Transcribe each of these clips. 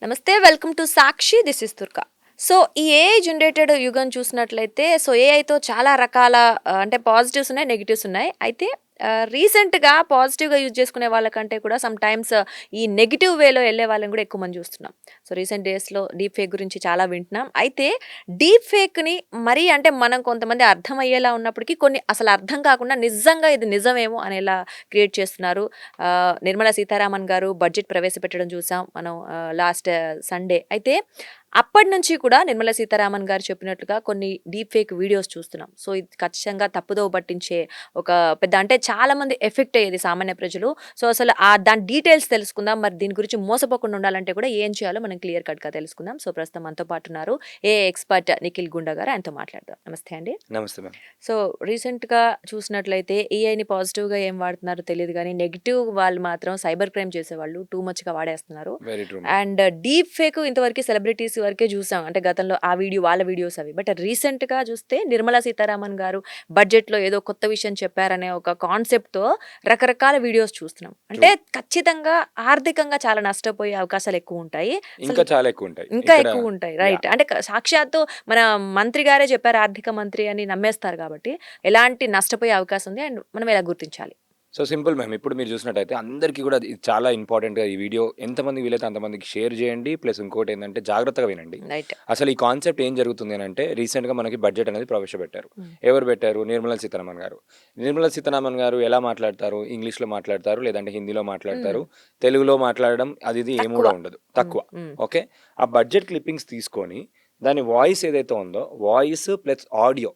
నమస్తే welcome to Sakshi this is Durga. So ఈ AI generated యుగం చూసినట్లయితే ఏఐతో చాలా రకాల అంటే పాజిటివ్స్ ఉన్నాయి, నెగటివ్స్ ఉన్నాయి. అయితే రీసెంట్గా పాజిటివ్గా యూజ్ చేసుకునే వాళ్ళకంటే కూడా సమ్ టైమ్స్ ఈ నెగిటివ్ వేలో వెళ్ళే వాళ్ళని కూడా ఎక్కువ మంది చూస్తున్నాం. సో రీసెంట్ డేస్లో డీప్ ఫేక్ గురించి చాలా వింటున్నాం. అయితే డీప్ ఫేక్ని మరీ అంటే మనం కొంతమంది అర్థమయ్యేలా ఉన్నప్పటికీ కొన్ని అసలు అర్థం కాకుండా నిజంగా ఇది నిజమేమో అనేలా క్రియేట్ చేస్తున్నారు. నిర్మలా సీతారామన్ గారు బడ్జెట్ ప్రవేశపెట్టడం చూసాం మనం లాస్ట్ సండే. అయితే అప్పటి నుంచి కూడా నిర్మలా సీతారామన్ గారు చెప్పినట్లుగా కొన్ని డీప్ ఫేక్ వీడియోస్ చూస్తున్నాం. సో ఇది ఖచ్చితంగా తప్పుదోవ పట్టించే ఒక పెద్ద అంటే చాలా మంది ఎఫెక్ట్ అయ్యేది సామాన్య ప్రజలు. సో అసలు దాని డీటెయిల్స్ తెలుసుకుందాం. మరి దీని గురించి మోసపోకుండా ఉండాలంటే కూడా ఏం చేయాలో మనం క్లియర్ కట్గా తెలుసుకుందాం. సో ప్రస్తుతం మనతో పాటు ఉన్నారు ఎక్స్పర్ట్ నిఖిల్ గుండా గారు. ఆయనతో మాట్లాడదాం. నమస్తే అండి. నమస్తే మ్యామ్. సో రీసెంట్గా చూసినట్లయితే ఏఐని పాజిటివ్గా ఏం వాడుతున్నారో తెలియదు కానీ నెగిటివ్ వాళ్ళు మాత్రం సైబర్ క్రైమ్ చేసేవాళ్ళు టూ మచ్గా వాడేస్తున్నారు. Very true. And deep fake ఇంతవరకు సెలబ్రిటీస్ వరకే చూసాం, అంటే గతంలో ఆ వీడియో వాళ్ళ వీడియోస్ అవి. బట్ రీసెంట్గా చూస్తే నిర్మలా సీతారామన్ గారు బడ్జెట్లో ఏదో కొత్త విషయం చెప్పారనే ఒక కాన్సెప్ట్తో రకరకాల వీడియోస్ చూస్తున్నాం. అంటే ఖచ్చితంగా ఆర్థికంగా చాలా నష్టపోయే అవకాశాలు ఎక్కువ ఉంటాయి, ఇంకా చాలా ఎక్కువ ఉంటాయి, ఇంకా ఎక్కువ ఉంటాయి. రైట్, అంటే సాక్షాత్తు మన మంత్రి గారే చెప్పారు, ఆర్థిక మంత్రి అని నమ్మేస్తారు. కాబట్టి ఎలాంటి నష్టపోయే అవకాశం ఉంది అండ్ మనం ఎలా గుర్తించాలి? So simple ma'am. ఇప్పుడు మీరు చూసినట్టయితే అందరికీ కూడా ఇది చాలా ఇంపార్టెంట్గా ఈ వీడియో ఎంతమంది వీలైతే అంతమందికి షేర్ చేయండి. ప్లస్ ఇంకోటి ఏంటంటే జాగ్రత్తగా వినండి. రైట్. అసలు ఈ కాన్సెప్ట్ ఏం జరుగుతుంది అని అంటే రీసెంట్గా మనకి బడ్జెట్ అనేది ప్రవేశపెట్టారు. ఎవరు పెట్టారు? నిర్మలా సీతారామన్ గారు. నిర్మలా సీతారామన్ గారు ఎలా మాట్లాడతారు? ఇంగ్లీష్లో మాట్లాడతారు, లేదంటే హిందీలో మాట్లాడతారు, తెలుగులో మాట్లాడడం అది ఇది ఏమి కూడా ఉండదు, తక్కువ. ఓకే, ఆ బడ్జెట్ క్లిప్పింగ్స్ తీసుకొని దాని వాయిస్ ఏదైతే ఉందో voice plus audio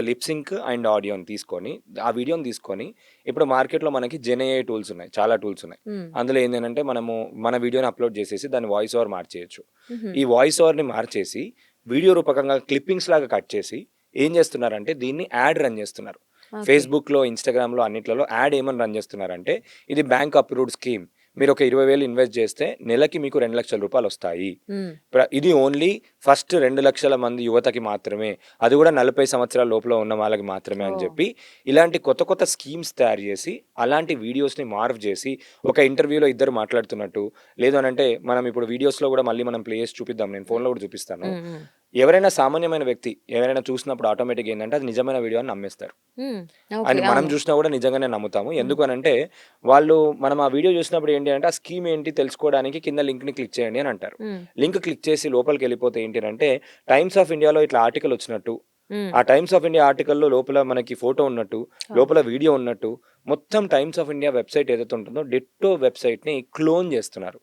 lip sync and ఆడియోని తీసుకొని ఆ వీడియోని తీసుకొని ఇప్పుడు మార్కెట్లో మనకి జెన్ఏఐ టూల్స్ ఉన్నాయి, చాలా టూల్స్ ఉన్నాయి. అందులో ఏంటంటే మనము మన వీడియోని అప్లోడ్ చేసేసి దాని వాయిస్ ఓవర్ మార్చేయచ్చు. ఈ వాయిస్ ఓవర్ని మార్చేసి వీడియో రూపకంగా క్లిప్పింగ్స్ లాగా కట్ చేసి ఏం చేస్తున్నారంటే దీన్ని యాడ్ రన్ చేస్తున్నారు. ఫేస్బుక్లో, ఇన్స్టాగ్రామ్లో అన్నిట్లలో యాడ్ ఏమని రన్ చేస్తున్నారంటే ఇది బ్యాంక్ అప్రూవ్డ్ స్కీమ్, మీరు ఒక 20,000 ఇన్వెస్ట్ చేస్తే నెలకి మీకు 2 లక్షల రూపాయలు వస్తాయి. ఇది ఓన్లీ ఫస్ట్ 2 లక్షల మంది యువతకి మాత్రమే, అది కూడా 40 సంవత్సరాల లోపల ఉన్న వాళ్ళకి మాత్రమే అని చెప్పి ఇలాంటి కొత్త కొత్త స్కీమ్స్ తయారు చేసి అలాంటి వీడియోస్ని మార్ఫ్ చేసి ఒక ఇంటర్వ్యూలో ఇద్దరు మాట్లాడుతున్నట్టు, లేదు అని అంటే మనం ఇప్పుడు వీడియోస్లో కూడా మళ్ళీ మనం ప్లే చేసి చూపిద్దాం, నేను ఫోన్లో కూడా చూపిస్తాను. ఎవరైనా సామాన్యమైన వ్యక్తి ఎవరైనా చూసినప్పుడు ఆటోమేటిక్ ఏంటంటే అది నిజమైన వీడియో అని నమ్మేస్తారు. అని మనం చూసినా కూడా నిజంగానే నమ్ముతాము. ఎందుకు అని అంటే వాళ్ళు మనం ఆ వీడియో చూసినప్పుడు ఏంటి అంటే ఆ స్కీమ్ ఏంటి తెలుసుకోవడానికి కింద లింక్ ని క్లిక్ చేయండి అని అంటారు. లింక్ క్లిక్ చేసి లోపలికి వెళ్ళిపోతే ఏంటి అంటే టైమ్స్ ఆఫ్ ఇండియాలో ఇట్లా ఆర్టికల్ వచ్చినట్టు, ఆ టైమ్స్ ఆఫ్ ఇండియా ఆర్టికల్లో లోపల మనకి ఫోటో ఉన్నట్టు, లోపల వీడియో ఉన్నట్టు, మొత్తం టైమ్స్ ఆఫ్ ఇండియా వెబ్సైట్ ఏదైతే ఉంటుందో డిట్టో వెబ్సైట్ ని క్లోన్ చేస్తున్నారు.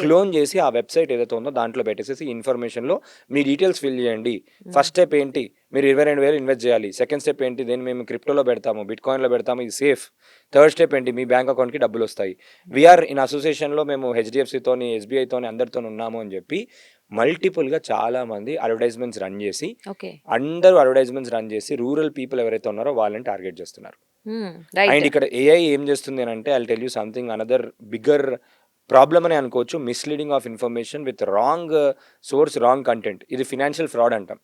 క్లోన్ చేసి ఆ వెబ్సైట్ ఏదైతే ఉందో దాంట్లో పెట్టేసి ఇన్ఫర్మేషన్లో మీ డీటెయిల్స్ ఫిల్ చేయండి. ఫస్ట్ స్టెప్ ఏంటి, మీరు 22,000 ఇన్వెస్ట్ చేయాలి. సెకండ్ స్టెప్ ఏంటి, దేన్ని మేము క్రిప్టోలో పెడతాము, బిట్ కాయిన్లో పెడతాము, ఇది సేఫ్. థర్డ్ స్టెప్ ఏంటి, మీ బ్యాంక్ అకౌంట్కి డబ్బులు వస్తాయి. వీఆర్ ఇన్ అసోసియేషన్లో మేము హెచ్డిఎఫ్సితోని, ఎస్బీఐతోని అందరితో ఉన్నాము అని చెప్పి మల్టిపుల్గా చాలా మంది అడ్వర్టైజ్మెంట్స్ రన్ చేసి అందరూ అడ్వర్టైజ్మెంట్స్ రన్ చేసి రూరల్ పీపుల్ ఎవరైతే ఉన్నారో వాళ్ళని టార్గెట్ చేస్తున్నారు. అండ్ ఇక్కడ ఏఐ ఏం చేస్తుంది అని అంటే I tell you something another bigger problem అని అనుకోవచ్చు. Misleading of information with wrong source, wrong content. ఇది ఫినాన్షియల్ ఫ్రాడ్ అంటాం.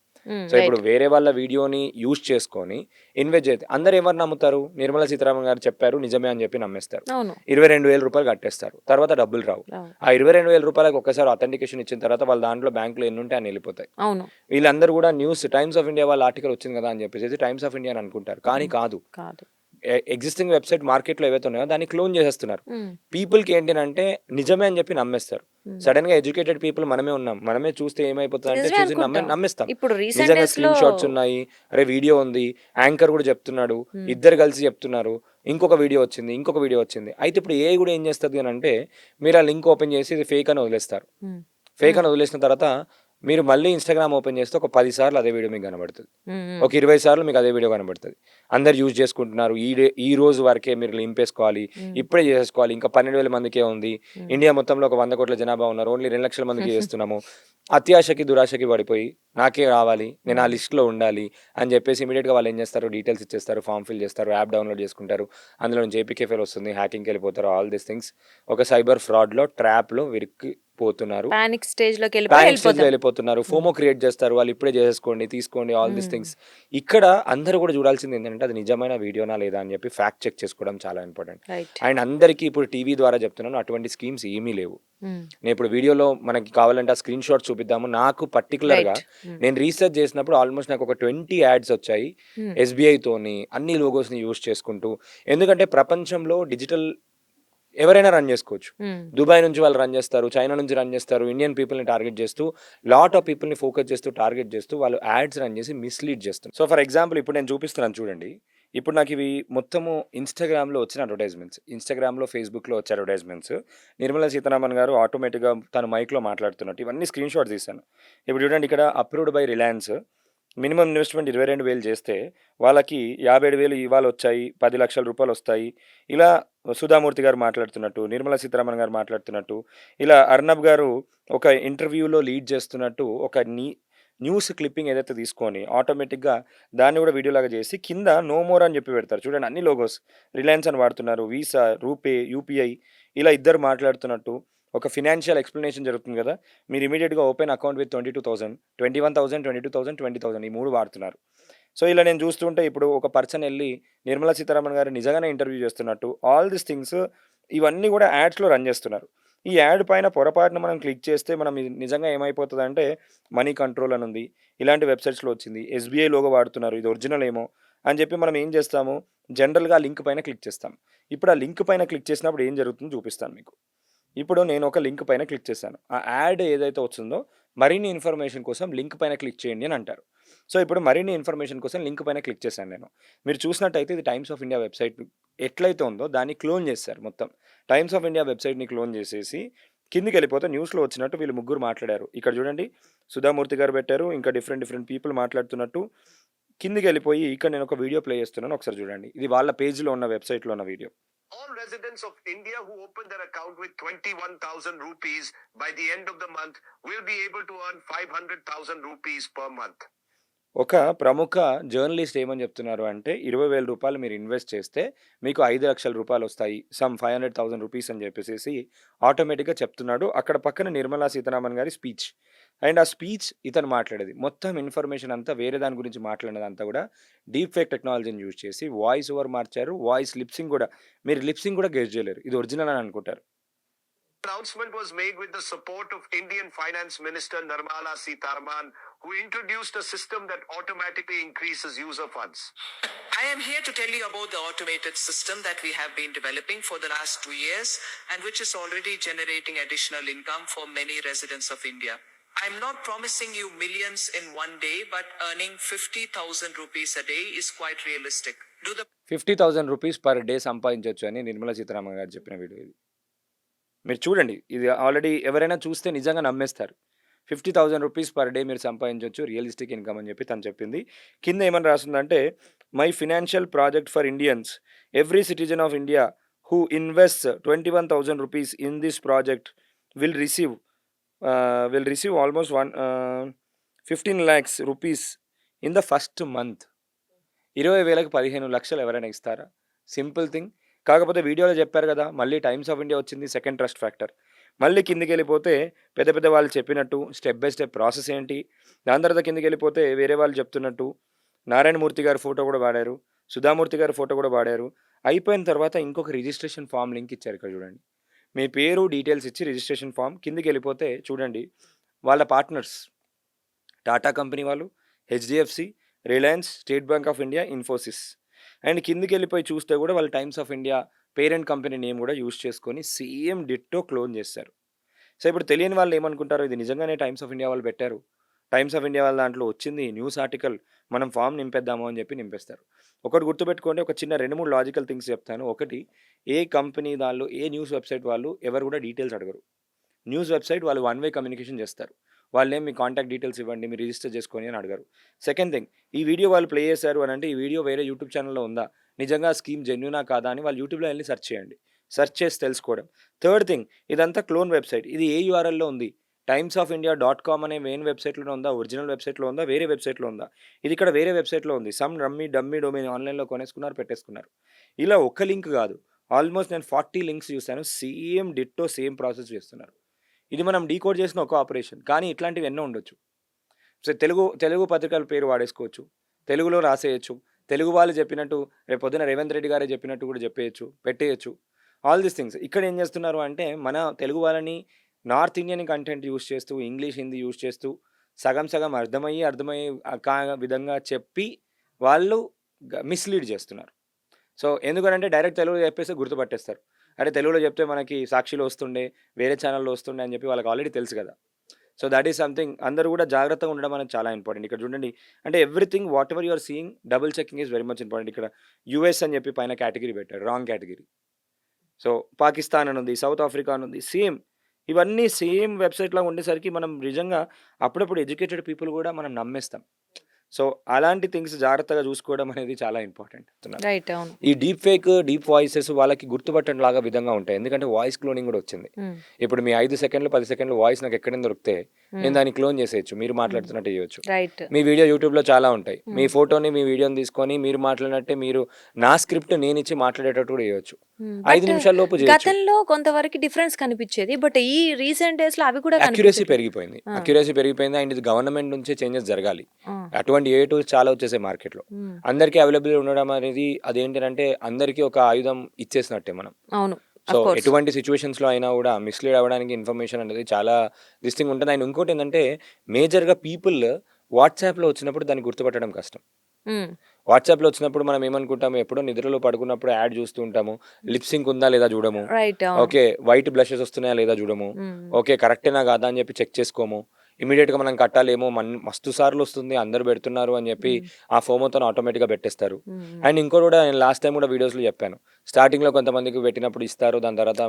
సో ఇప్పుడు వేరే వాళ్ళ వీడియోని యూజ్ చేసుకొని ఇన్వెస్ట్ చేస్తే అందరు ఎవరు నమ్ముతారు? నిర్మలా సీతారామన్ గారు చెప్పారు నిజమే అని చెప్పి నమ్మేస్తారు. 22,000 రూపాయలు కట్టేస్తారు, తర్వాత డబ్బులు రావు. ఆ 22,000 రూపాయలకు ఒకసారి అథెంటికేషన్ ఇచ్చిన తర్వాత వాళ్ళ దాంట్లో బ్యాంకులో ఎన్ని ఉంటే అన్ని వెళ్ళిపోతాయి. వీళ్ళందరూ కూడా న్యూస్ టైమ్స్ ఆఫ్ ఇండియా వాళ్ళ ఆర్టికల్ వచ్చింది కదా అని చెప్పేసి టైమ్స్ ఆఫ్ ఇండియా అని అనుకుంటారు, కానీ కాదు. ఎగ్జిస్టింగ్ వెబ్సైట్ మార్కెట్లో ఏవైతే ఉన్నాయో దాన్ని క్లోన్ చేసేస్తున్నారు. పీపుల్కి ఏంటి అంటే నిజమే అని చెప్పి నమ్మేస్తారు. సడన్ గా ఎడ్యుకేటెడ్ పీపుల్ మనమే ఉన్నాం, మనమే చూస్తే ఏమైపోతుంది అంటే చూసి నమ్మేస్తాం. నిజంగా స్క్రీన్ షాట్స్ ఉన్నాయి, అరే వీడియో ఉంది, యాంకర్ కూడా చెప్తున్నాడు, ఇద్దరు కలిసి చెప్తున్నారు, ఇంకొక వీడియో వచ్చింది. అయితే ఇప్పుడు ఏ కూడా ఏం చేస్తుంది అని అంటే మీరు ఆ లింక్ ఓపెన్ చేసి ఇది ఫేక్ అని వదిలేస్తారు. ఫేక్ అని వదిలేసిన తర్వాత మీరు మళ్ళీ ఇన్స్టాగ్రామ్ ఓపెన్ చేస్తే ఒక 10 సార్లు అదే వీడియో మీకు కనబడుతుంది, ఒక 20 సార్లు మీకు అదే వీడియో కనబడుతుంది. అందరు యూజ్ చేసుకుంటున్నారు, ఈ రోజు వరకే మీరు నింపేసుకోవాలి, ఇప్పుడే చేసేసుకోవాలి, ఇంకా 12,000 మందికే ఉంది, ఇండియా మొత్తంలో ఒక 100 కోట్ల జనాభా ఉన్నారు, ఓన్లీ 2 లక్షల మందికి చేస్తున్నాము. అత్యాశకి దురాశకి పడిపోయి నాకే రావాలి, నేను ఆ లిస్ట్లో ఉండాలి అని చెప్పేసి ఇమీడియట్గా వాళ్ళు ఏం చేస్తారు, డీటెయిల్స్ ఇచ్చేస్తారు, ఫామ్ ఫిల్ చేస్తారు, యాప్ డౌన్లోడ్ చేసుకుంటారు, అందులో నుంచి ఏపీకే ఫైల్ వస్తుంది, హ్యాకింగ్కి వెళ్ళిపోతారు. ఆల్ దీస్ థింగ్స్ ఒక సైబర్ ఫ్రాడ్లో, ట్రాప్లో విరికి పోతున్నారు, పానిక్ స్టేజ్ లో వెళ్ళిపోతున్నారు. ఫోమో క్రియేట్ చేస్తారు, వాళ్ళు ఇప్పుడే చేసేసుకోండి, తీసుకోండి, ఆల్ దిస్ థింగ్స్. ఇక్కడ అందరూ కూడా చూడాల్సింది ఏంటంటే అది నిజమైన వీడియోనా లేదా అని చెప్పి ఫ్యాక్ట్ చెక్ చేసుకోవడం చాలా ఇంపార్టెంట్. అండ్ అందరికీ ఇప్పుడు టీవీ ద్వారా చెప్తున్నాను, అటువంటి స్కీమ్స్ ఏమీ లేవు. హ్మ్. నేను ఇప్పుడు వీడియోలో మనకి కావాలంటే ఆ స్క్రీన్ షాట్ చూపిద్దాము. నాకు పర్టిక్యులర్‌గా రైట్. హ్మ్. నేను రీసెర్చ్ చేసినప్పుడు ఆల్మోస్ట్ నాకు ఒక 20 యాడ్స్ వచ్చాయి. హ్మ్. ఎస్‌బీఐతోని అన్ని లోగోస్‌ని యూజ్ చేసుకుంటూ. ఎందుకంటే ప్రపంచంలో డిజిటల్ ఎవరైనా రన్ చేసుకోవచ్చు. హ్మ్. దుబాయ్ నుంచి వాళ్ళు రన్ చేస్తారు. చైనా నుంచి రన్ చేస్తారు. ఇండియన్ పీపుల్‌ని టార్గెట్ చేస్తూ, లాట్ ఆఫ్ పీపుల్‌ని ఫోకస్ చేస్తూ, టార్గెట్ చేస్తూ వాళ్ళు యాడ్స్ రన్ చేసి మిస్‌లీడ్ చేస్తున్నారు. సో, ఫర్ ఎగ్జాంపుల్ ఇప్పుడు నేను చూపిస్తున్నాను చూడండి. ఇప్పుడు నాకివి మొత్తము ఇన్‌స్టాగ్రామ్‌లో వచ్చిన అడ్వర్టైజ్‌మెంట్స్. ఇన్‌స్టాగ్రామ్‌లో, ఫేస్‌బుక్‌లో వచ్చే అడ్వర్టైజ్‌మెంట్స్. నిర్మలా సీతారామన్ గారు ఆటోమేటిక్‌గా తను మైక్‌లో మాట్లాడుతున్నట్టు ఇవన్నీ స్క్రీన్ షాట్ తీశాను. ఇప్పుడు చూడండి ఇక్కడ approved by Reliance. Minimum investment 22,000 చేస్తే వాళ్ళకి 57,000 ఇవాళ వచ్చాయి. 10,00,000 రూపాయలు వస్తాయి. ఇలా సుధామూర్తి గారు మాట్లాడుతున్నట్టు, నిర్మలా సీతారామన్ గారు మాట్లాడుతున్నట్టు, ఇలా అర్నబ్ గారు ఒక ఇంటర్వ్యూలో లీడ్ చేస్తున్నట్టు ఒక న్యూస్ క్లిప్పింగ్ ఏదైతే తీసుకొని ఆటోమేటిక్‌గా దాన్ని కూడా వీడియోలాగా చేసి కింద నో మోర్ అని చెప్పి పెడతారు. చూడండి అన్ని లోగోస్. రిలయన్స్ అని వాడుతున్నారు. వీసా, రూపే, యూపీఐ ఇలా ఇద్దరు మాట్లాడుతున్నట్టు ఒక ఫినాన్షియల్ ఎక్స్‌ప్లనేషన్ జరుగుతుంది కదా! మీరు ఇమ్మీడియేట్‌గా ఓపెన్ అకౌంట్ విత్ 22,000, 21,000, 22,000, 20,000 ఈ 3 వాడుతున్నారు. సో, ఇలా నేను చూస్తుంటే ఇప్పుడు ఒక పర్సన్ ఎళ్లి నిర్మలా సీతారామన్ గారు నిజంగానే ఇంటర్వ్యూ చేస్తున్నట్టు ఆల్ థీస్ థింగ్స్ ఇవన్నీ కూడా యాడ్స్‌లో రన్ చేస్తున్నారు. ఈ యాడ్ పైన పొరపాటున మనం క్లిక్ చేస్తే మనం ఇది నిజంగా ఏమైపోతదంటే మనీ కంట్రోల్ అని ఉంది. ఇలాంటి వెబ్‌సైట్స్‌లో వచ్చింది. ఎస్‌బీఐ లోగో వాడుతున్నారు. ఇది ఒరిజినల్ ఏమో అని చెప్పి మనం ఏం చేస్తాము? జనరల్‌గా ఆ లింక్ పైన క్లిక్ చేస్తాం. ఇప్పుడు ఆ లింక్ పైన క్లిక్ చేసినప్పుడు ఏం జరుగుతుందో చూపిస్తాను మీకు. ఇప్పుడు నేను ఒక లింక్ పైన క్లిక్ చేశాను. ఆ యాడ్ ఏదైతే వస్తుందో మరిన్ని ఇన్ఫర్మేషన్ కోసం లింక్ పైన క్లిక్ చేయండి అని అంటారు. సో, ఇప్పుడు మరిన్ని ఇన్ఫర్మేషన్ కోసం లింక్ పైన క్లిక్ చేశాను నేను. మీరు చూసినట్టయితే ఇది టైమ్స్ ఆఫ్ ఇండియా వెబ్‌సైట్ ఎట్లయితే ఉందో దాన్ని క్లోన్ చేశారు మొత్తం. టైమ్స్ ఆఫ్ ఇండియా వెబ్‌సైట్‌ని క్లోన్ చేసేసి కిందకెళ్ళిపోతే న్యూస్‌లో వచ్చినట్టు వీళ్ళు ముగ్గురు మాట్లాడారు. ఇక్కడ చూడండి సుధామూర్తి గారు పెట్టారు. ఇంకా డిఫరెంట్ డిఫరెంట్ పీపుల్ మాట్లాడుతున్నట్టు. కిందకెళ్ళిపోయి ఇక్కడ నేను ఒక వీడియో ప్లే చేస్తున్నాను. ఒకసారి చూడండి. ఇది వాళ్ళ పేజ్‌లో ఉన్న వెబ్‌సైట్‌లో ఉన్న video. All residents of India who open their account with 21,000 rupees by the end of the month will be able to earn 500,000 rupees per month. ఒక ప్రముఖ జర్నలిస్ట్ ఏమని చెప్తున్నారు అంటే, రూ. 20,000 మీరు ఇన్వెస్ట్ చేస్తే మీకు 5,00,000 వస్తాయి. సమ్ 500,000 రూపీస్ అని చెప్పేసేసి ఆటోమేటిక్‌గా చెప్తున్నాడు. అక్కడ పక్కన నిర్మలా సీతారామన్ గారి స్పీచ్. అండ్ ఆ స్పీచ్ ఇతను మాట్లాడేది. మొత్తం ఇన్ఫర్మేషన్ అంతా వేరే దాని గురించి మాట్లాడినదంతా కూడా డీప్ ఫేక్ టెక్నాలజీని యూజ్ చేసి వాయిస్ ఓవర్ మార్చారు. వాయిస్ లిప్సింగ్ కూడా మీరు లిప్సింగ్ కూడా గెస్ చేయలేరు. ఇది ఒరిజినల్ అని అనుకుంటారు. Announcement was made with the support of Indian Finance Minister Nirmala Sitharaman, who introduced a system that automatically increases user funds. I am here to tell you about the automated system that we have been developing for the last 2 years and which is already generating additional income for many residents of India. I'm not promising you millions in one day, but earning 50,000 rupees a day is quite realistic. 50,000 rupees per day సంపాదించొచ్చు అని నిర్మలా సీతారామన్ గారు చెప్పిన video ఇది. మీరు చూడండి. ఇది already ఎవరైనా చూస్తే నిజంగా నమ్మేస్తారు. 50,000 రూపీస్ పర్ డే మీరు సంపాదించొచ్చు. రియలిస్టిక్ ఇన్‌కమ్ అని చెప్పి తను చెప్పింది. కింద ఏమని రాసిందంటే, my financial project for Indians. Every citizen of India who invests 21,000 rupees in this project will receive almost 15 lakhs rupees in the first month. 20,000కి 15,00,000 ఎవరైనా ఇస్తారా? Simple thing. కాకపోతే వీడియోలో చెప్పారు కదా! మళ్ళీ టైమ్స్ ఆఫ్ ఇండియా వచ్చింది సెకండ్ ట్రస్ట్ ఫ్యాక్టర్. మళ్ళీ కిందకెళ్ళిపోతే పెద్ద పెద్ద వాళ్ళు చెప్పినట్టు స్టెప్ బై స్టెప్ ప్రాసెస్ ఏంటి, దాని తర్వాత కిందకెళ్ళిపోతే వేరే వాళ్ళు చెప్తున్నట్టు నారాయణమూర్తి గారి ఫోటో కూడా వాడారు. సుధామూర్తి గారి ఫోటో కూడా వాడారు. అయిపోయిన తర్వాత ఇంకొక రిజిస్ట్రేషన్ ఫార్మ్ లింక్ ఇచ్చారు ఇక్కడ చూడండి. మీ పేరు డీటెయిల్స్ ఇచ్చి రిజిస్ట్రేషన్ ఫార్మ్ కిందకెళ్ళిపోతే చూడండి వాళ్ళ పార్ట్నర్స్ టాటా కంపెనీ వాళ్ళు, HDFC, Reliance, State Bank of India, Infosys. And కిందకెళ్ళిపోయి చూస్తే కూడా వాళ్ళు Times of India parent company name కూడా యూజ్ చేసుకొని సేమ్ డిట్టో క్లోన్ చేశారు. సో, ఇప్పుడు తెలియని వాళ్ళు ఏమనుకుంటారు, ఇది నిజంగానే టైమ్స్ ఆఫ్ ఇండియా వాళ్ళు పెట్టారు. టైమ్స్ ఆఫ్ ఇండియా వాళ్ళ దాంట్లో వచ్చింది న్యూస్ ఆర్టికల్, మనం ఫామ్ నింపేద్దాము అని చెప్పి నింపేస్తారు. ఒకటి గుర్తుపెట్టుకోండి, ఒక చిన్న 2, 3 లాజికల్ థింగ్స్ చెప్తాను. ఒకటి, ఏ కంపెనీ వాళ్ళు, ఏ న్యూస్ వెబ్‌సైట్ వాళ్ళు ఎవరు కూడా డీటెయిల్స్ అడగరు. న్యూస్ వెబ్‌సైట్ వాళ్ళు వన్ వే కమ్యూనికేషన్ చేస్తారు. వాళ్ళేం మీ కాంటాక్ట్ డీటెయిల్స్ ఇవ్వండి, మీరు రిజిస్టర్ చేసుకొని అని అడగరు. సెకండ్ థింగ్, ఈ వీడియో వాళ్ళు ప్లే చేశారు అని అంటే ఈ వీడియో వేరే యూట్యూబ్ ఛానెల్‌లో ఉందా? నిజంగా స్కీమ్ జెన్యూనా కాదా అని వాళ్ళు యూట్యూబ్‌లో వెళ్లి సెర్చ్ చేయండి. సెర్చ్ చేసి తెలుసుకోవడం. థర్డ్ థింగ్, ఇదంతా క్లోన్ వెబ్‌సైట్. ఇది ఏ యూఆర్ఎల్‌లో ఉంది? టైమ్స్ ఆఫ్ ఇండియా .com అనే మెయిన్ వెబ్‌సైట్‌లోనే ఉందా? ఒరిజినల్ వెబ్‌సైట్‌లో ఉందా? వేరే వెబ్‌సైట్‌లో ఉందా? ఇది ఇక్కడ వేరే వెబ్‌సైట్‌లో ఉంది. సమ్ డమ్మీ డొమైన్ ఆన్‌లైన్‌లో కొనేసుకున్నారు, పెట్టేసుకున్నారు. ఇలా ఒక్క లింక్ కాదు. ఆల్మోస్ట్ నేను 40 లింక్స్ చూసాను. సేమ్ డిట్టో సేమ్ ప్రాసెస్ చేస్తున్నారు. ఇది మనం డీకోడ్ చేసిన ఒక ఆపరేషన్. కానీ ఇట్లాంటివి ఎన్నో ఉండొచ్చు. సో, తెలుగు పత్రికల పేరు వాడేసుకోవచ్చు. తెలుగులో రాసేయొచ్చు. తెలుగు వాళ్ళు చెప్పినట్టు రేపొద్దున రేవంత్ రెడ్డి గారే చెప్పినట్టు కూడా చెప్పేయొచ్చు, పెట్టేయొచ్చు. All these things. ఇక్కడ ఏం చేస్తున్నారు అంటే మన తెలుగు వాళ్ళని నార్త్ ఇండియన్ కంటెంట్ యూస్ చేస్తూ ఇంగ్లీష్ హిందీ యూస్ చేస్తూ సగం అర్థమయ్యే విధంగా చెప్పి వాళ్ళు మిస్లీడ్ చేస్తున్నారు. సో ఎందుకనంటే డైరెక్ట్ తెలుగులో చెప్పేస్తే గుర్తుపట్టేస్తారు. అరే తెలుగులో చెప్తే మనకి సాక్షిలో వస్తుండే, వేరే ఛానల్లో వస్తుండే అని చెప్పి వాళ్ళకి ఆల్రెడీ తెలుసు కదా. సో దట్ ఈస్ సంథింగ్ అందరూ కూడా జాగ్రత్తగా ఉండడం అనేది చాలా ఇంపార్టెంట్. ఇక్కడ చూడండి, అంటే everything whatever you're seeing double checking is very much important. ఇక్కడ యూఎస్ అని చెప్పి పైన కేటగిరీ పెట్టారు, రాంగ్ కేటగిరీ. సో పాకిస్తాన్ అని ఉంది, సౌత్ ఆఫ్రికా అని ఉంది, సేమ్ ఇవన్నీ సేమ్ వెబ్సైట్లో ఉండేసరికి మనం నిజంగా అప్పుడప్పుడు ఎడ్యుకేటెడ్ పీపుల్ కూడా మనం నమ్మేస్తాం. సో అలాంటి థింగ్స్ జాగ్రత్తగా చూసుకోవడం అనేది చాలా ఇంపార్టెంట్. రైట్, అవును. ఈ డీప్ ఫేక్, డీప్ వాయిసెస్ వాళ్ళకి గుర్తుపట్టడం లాగా విధంగా ఉంటాయి. ఎందుకంటే వాయిస్ క్లోనింగ్ కూడా వచ్చింది. ఇప్పుడు మీ 5 సెకండ్లు 10 సెకండ్లు వాయిస్ నాకు ఎక్కడైనా దొరికితే నేను దాన్ని క్లోన్ చేసేయచ్చు, మీరు మాట్లాడుతున్నట్టు చేయొచ్చు. రైట్. మీ వీడియో యూట్యూబ్లో చాలా ఉంటాయి, మీ ఫోటోని మీ వీడియోని తీసుకొని మీరు మాట్లాడినట్టే మీరు నా స్క్రిప్ట్ నేను ఇచ్చి మాట్లాడేటట్టు కూడా చేయొచ్చు. 5 నిమిషాల లోపు చేయొచ్చు. గతంలో కొంతవరకు డిఫరెన్స్ కనిపించేది, బట్ ఈ రీసెంట్ డేస్ లో అవి కూడా అక్యురసీ పెరిగిపోయింది. అండ్ ఇది గవర్నమెంట్ నుంచే చేంజెస్ జరగాలి. అటువంటి ఏ టూల్స్ చాలా వచ్చేసాయి మార్కెట్లో, అందరికీ అవైలబుల్ ఉండడం అనేది అదేంటంటే అందరికీ ఒక ఆయుధం ఇచ్చేసినట్టే మనం. అవును. సో ఎటువంటి సిచ్యువేషన్స్ లో అయినా కూడా మిస్లీడ్ అవ్వడానికి ఇన్ఫర్మేషన్ అనేది చాలా డిస్టింగ్ ఉంటుంది. అండ్ ఇంకోటి ఏంటంటే మేజర్గా పీపుల్ వాట్సాప్లో వచ్చినప్పుడు దాన్ని గుర్తుపట్టడం కష్టం. వాట్సాప్లో వచ్చినప్పుడు మనం ఏమనుకుంటాము, ఎప్పుడో నిద్రలో పడుకున్నప్పుడు యాడ్ చూస్తూ ఉంటాము, లిప్సింక్ ఉందా లేదా చూడము, ఓకే వైట్ బ్లషెస్ వస్తున్నాయా లేదా చూడము, ఓకే కరెక్టేనా కాదా అని చెప్పి చెక్ చేసుకోము. ఇమీడియట్గా మనం కట్టాలేమో మస్తు సార్లు వస్తుంది అందరు పెడుతున్నారు అని చెప్పి ఆ ఫోమోతో ఆటోమేటిక్గా పెట్టేస్తారు. అండ్ ఇంకోటి కూడా నేను లాస్ట్ టైం కూడా వీడియోస్లో చెప్పాను, స్టార్టింగ్ లో కొంతమందికి పెట్టినప్పుడు ఇస్తారు, దాని తర్వాత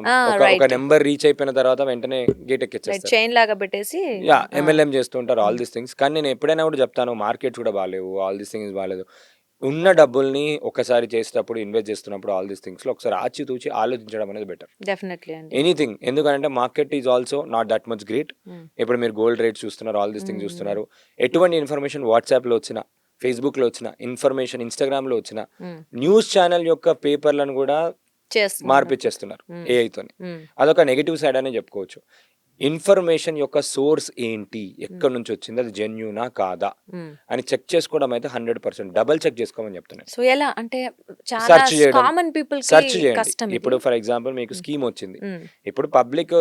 ఒక నెంబర్ రీచ్ అయిపోయిన తర్వాత వెంటనే గేట్ ఎక్కిచ్చేస్తారు, చైన్ లాగా పెట్టేసి MLM చేస్తుంటారు ఆల్ దీస్ థింగ్స్. కానీ నేను ఎప్పుడైనా కూడా చెప్తాను, మార్కెట్స్ కూడా బాగాలేవు, ఆల్ దీస్ థింగ్స్ బాగాలేదు. ఉన్న డబ్బుల్ని ఒకసారి చేసేటప్పుడు ఇన్వెస్ట్ చేస్తున్నప్పుడు ఆల్ దీస్ థింగ్స్ లో ఒకసారి ఆచితూచి ఆలోచించడం అనేది బెటర్. డెఫినెట్లీ అండి. ఎనీథింగ్, ఎందుకంటే market is also not that much great. ఇప్పుడు మీరు గోల్డ్ రేట్ చూస్తున్నారు, ఆల్ దీస్ థింగ్స్ చూస్తున్నారు. ఎటువంటి ఇన్ఫర్మేషన్ వాట్సాప్ లో వచ్చిన, ఫేస్బుక్ లో వచ్చిన ఇన్ఫర్మేషన్, ఇన్స్టాగ్రామ్ లో వచ్చిన, న్యూస్ ఛానల్ యొక్క పేపర్లను కూడా మార్పిచ్చేస్తున్నారు ఏఐతోని. అదొక నెగిటివ్ సైడ్ అనే చెప్పుకోవచ్చు. ఇన్ఫర్మేషన్ యొక్క సోర్స్ ఏంటి, ఎక్కడి నుంచి వచ్చింది, అది జెన్యూనా కాదా అని చెక్ చేసుకోవడం అయితే 100% డబల్ చెక్ చేసుకోమని చెప్తున్నాను. సో ఎలా అంటే సెర్చ్ చేయడం, కామన్ పీపుల్ సెర్చ్ చేయండి. ఇప్పుడు ఫర్ ఎగ్జాంపుల్ మీకు స్కీమ్ వచ్చింది, ఇప్పుడు పబ్లిక్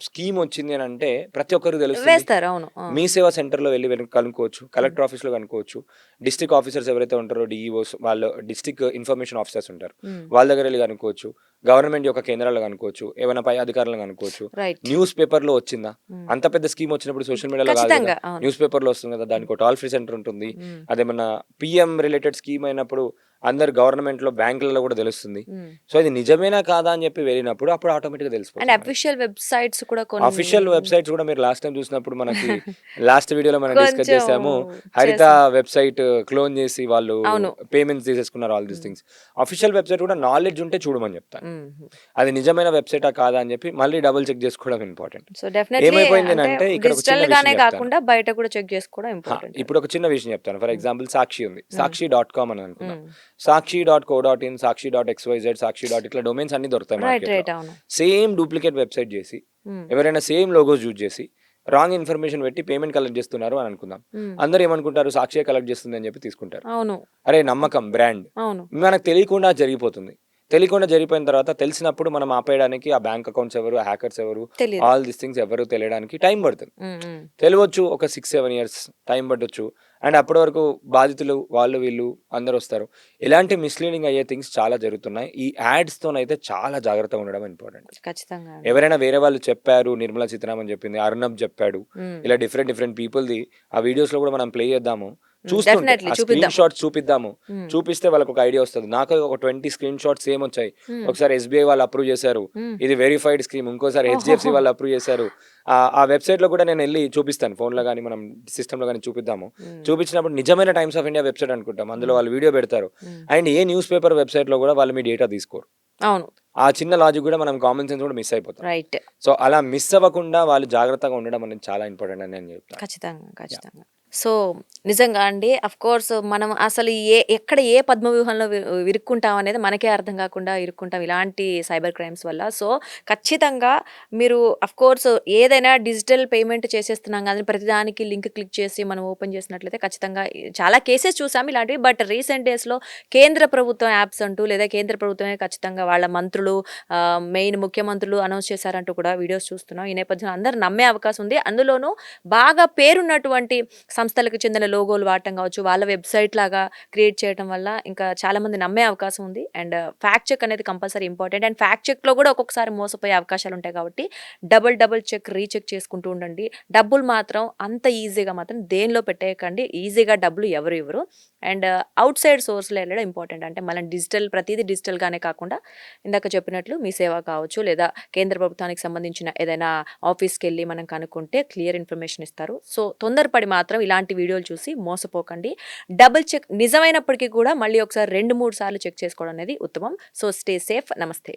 స్కీమ్ వచ్చింది అని అంటే ప్రతి ఒక్కరికి తెలుస్తుంది. మీ సేవా సెంటర్ లో వెళ్ళి కనుక్కోవచ్చు, కలెక్టర్ ఆఫీస్ లో కనుక్కోవచ్చు, డిస్ట్రిక్ట్ ఆఫీసర్స్ ఎవరైతే ఉంటారో డిఈఓస్, వాళ్ళు డిస్ట్రిక్ట్ ఇన్ఫర్మేషన్ ఆఫీసర్స్ ఉంటారు, వాళ్ళ దగ్గర వెళ్ళి కనుక్కోవచ్చు, గవర్నమెంట్ యొక్క కేంద్రాల్లో కనుక్కోవచ్చు, ఏమైనా పై అధికారులను కనుక్కోవచ్చు. న్యూస్ పేపర్ లో వచ్చిందా, అంత పెద్ద స్కీమ్ వచ్చినప్పుడు సోషల్ మీడియాలో కాదు, న్యూస్ పేపర్ లో వస్తుంది కదా, దానికి ఒక టోల్ ఫ్రీ సెంటర్ ఉంటుంది. అదేమన్నా పిఎం రిలేటెడ్ స్కీమ్ అయినప్పుడు అందరు గవర్నమెంట్ లో బ్యాంకులలో కూడా తెలుస్తుంది. సో ఇది నిజమేనా కాదా అని చెప్పి వెళ్ళినప్పుడు అప్పుడు ఆటోమేటిక్ గా తెలిసిపోతుంది. అఫీషియల్ వెబ్సైట్స్ కూడా మీరు లాస్ట్ టైం చూసినప్పుడు మనకి లాస్ట్ వీడియోలో మనం డిస్కస్ చేసాము, హరిత వెబ్సైట్ క్లోన్ చేసి వాళ్ళు పేమెంట్స్ తీసేసుకున్నారు, all these things. Official website కూడా నాలెడ్జ్ ఉంటే చూడమని చెప్తాను, అది నిజమైన వెబ్సైటా కాదా అని చెప్పి మళ్ళీ డబుల్ చెక్ చేసుకోవడం ఇంపార్టెంట్. ఏమైపోయింది అంటే ఇక్కడ కాకుండా బయట కూడా చెక్ చేసుకోవడం ఇంపార్టెంట్. ఇప్పుడు ఒక చిన్న విషయం చెప్తాను. ఫర్ ఎగ్జాంపుల్ సాక్షి ఉంది, సాక్షి.com అని అనుకున్నాం, సాక్షి.co.in, సాక్షి.xyz, సాక్షి. ఇట్లా డొమైన్స్ అన్ని దొరుకుతాయి. సేమ్ డూప్లికేట్ వెబ్సైట్ చేసి ఎవరైనా సేమ్ లోగోస్ యూజ్ చేసి రాంగ్ ఇన్ఫర్మేషన్ పెట్టి పేమెంట్ కలెక్ట్ చేస్తున్నారు అని అనుకుందాం. అందరూ ఏమనుకుంటారు, సాక్షి కలెక్ట్ చేస్తుంది అని చెప్పి తీసుకుంటారు. అరే నమ్మకం, బ్రాండ్, మనకు తెలియకుండా జరిగిపోతుంది. తెలియకుండా జరిగిపోయిన తర్వాత తెలిసినప్పుడు మనం ఆపేయడానికి ఆ బ్యాంక్ అకౌంట్స్ ఎవరు, హ్యాకర్స్ ఎవరు, ఆల్ దిస్ థింగ్స్ ఎవరు తెలియడానికి టైం పడుతుంది. తెలియవచ్చు, ఒక 6-7 years టైం పట్టొచ్చు. అండ్ అప్పటి వరకు బాధితులు వాళ్ళు వీళ్ళు అందరు వస్తారు. ఇలాంటి మిస్లీడింగ్ అయ్యే థింగ్స్ చాలా జరుగుతున్నాయి. ఈ యాడ్స్ తోనైతే చాలా జాగ్రత్తగా ఉండడం ఇంపార్టెంట్. ఖచ్చితంగా. ఎవరైనా వేరే వాళ్ళు చెప్పారు, నిర్మలా సీతారామన్ చెప్పింది, అర్నబ్ చెప్పాడు, ఇలా డిఫరెంట్ పీపుల్ ది ఆ వీడియోస్ లో కూడా మనం ప్లే చేద్దాము, చూస్తుంటే స్క్రీన్ షాట్స్ చూపిద్దాము. చూపిస్తే వాళ్ళకి ఒక ఐడియా వస్తుంది. నాకు ఒక 20 స్క్రీన్ షాట్స్ సేమ్ వచ్చాయి. ఒకసారి SBI వాళ్ళు అప్రూవ్ చేశారు, ఇది వెరిఫైడ్ స్కీమ్. ఇంకోసారి HDFC వాళ్ళు అప్రూవ్ చేశారు. ఆ వెబ్సైట్ లో కూడా నేను వెళ్ళి చూపిస్తాను, ఫోన్ లో కానీ మనం సిస్టమ్ లో కానీ చూపిద్దాము. చూపించినప్పుడు నిజమైన టైమ్స్ ఆఫ్ ఇండియా వెబ్సైట్ అనుకుంటాం, అందులో వాళ్ళు వీడియో పెడతారు. And A news paper website లో కూడా వాళ్ళు మీ డేటా తీసుకోరు. అవును, ఆ చిన్న లాజిక్ కూడా మనం కామన్ సెన్స్ కూడా మిస్ అయిపోతాం. రైట్. సో అలా మిస్ అవ్వకుండా వాళ్ళు జాగ్రత్తగా ఉండడం అనేది చాలా ఇంపార్టెంట్ అని నేను చెప్తాను. ఖచ్చితంగా. సో, నిజంగా అండి. అఫ్‌కోర్స్ మనం అసలు ఎక్కడ ఏ పద్మవ్యూహంలో ఇరుక్కుంటాం అనేది మనకే అర్థం కాకుండా ఇరుక్కుంటాం ఇలాంటి సైబర్ క్రైమ్స్ వల్ల. సో, ఖచ్చితంగా మీరు అఫ్‌కోర్స్ ఏదైనా డిజిటల్ పేమెంట్ చేసేస్తున్నాం గానీ ప్రతిదానికి లింక్ క్లిక్ చేసి మనం ఓపెన్ చేసినట్లయితే ఖచ్చితంగా చాలా కేసెస్ చూసాం ఇలాంటివి. బట్ రీసెంట్ డేస్‌లో కేంద్ర ప్రభుత్వం యాప్స్ అంటూ లేదా కేంద్ర ప్రభుత్వమే ఖచ్చితంగా వాళ్ళ మంత్రులు మెయిన్ ముఖ్యమంత్రులు అనౌన్స్ చేశారంటూ కూడా వీడియోస్ చూస్తున్నాం. ఈ నేపథ్యంలో అందరూ నమ్మే అవకాశం ఉంది. అందులోనూ బాగా పేరున్నటువంటి సంస్థలకు చెందిన లోగోలు వాడటం కావచ్చు, వాళ్ళ వెబ్‌సైట్ లాగా క్రియేట్ చేయటం వల్ల ఇంకా చాలామంది నమ్మే అవకాశం ఉంది. అండ్ ఫ్యాక్ట్ చెక్ అనేది కంపల్సరీ ఇంపార్టెంట్. అండ్ ఫ్యాక్ట్ చెక్‌లో కూడా ఒక్కొక్కసారి మోసపోయే అవకాశాలుంటాయి కాబట్టి డబుల్ చెక్, రీచెక్ చేసుకుంటూ ఉండండి. డబ్బులు మాత్రం అంత ఈజీగా మాత్రం దేనిలో పెట్టేయకండి. ఈజీగా డబ్బులు ఎవరు ఇవ్వరు. అండ్ ఔట్ సైడ్ సోర్స్‌లో ఎళ్ళడం ఇంపార్టెంట్. అంటే మనం ప్రతీదీ డిజిటల్‌గానే కాకుండా ఇందాక చెప్పినట్లు మీ సేవ కావచ్చు, లేదా కేంద్ర ప్రభుత్వానికి సంబంధించిన ఏదైనా ఆఫీస్‌కెళ్ళి మనం కనుక్కుంటే క్లియర్ ఇన్ఫర్మేషన్ ఇస్తారు. సో, తొందరపడి మాత్రం ఇలాంటి వీడియోలు చూసి మోసపోకండి. డబుల్ చెక్ నిజమైనప్పటికీ కూడా మళ్ళీ ఒకసారి 2, 3 సార్లు చెక్ చేసుకోవడం అనేది ఉత్తమం. So, stay safe. నమస్తే.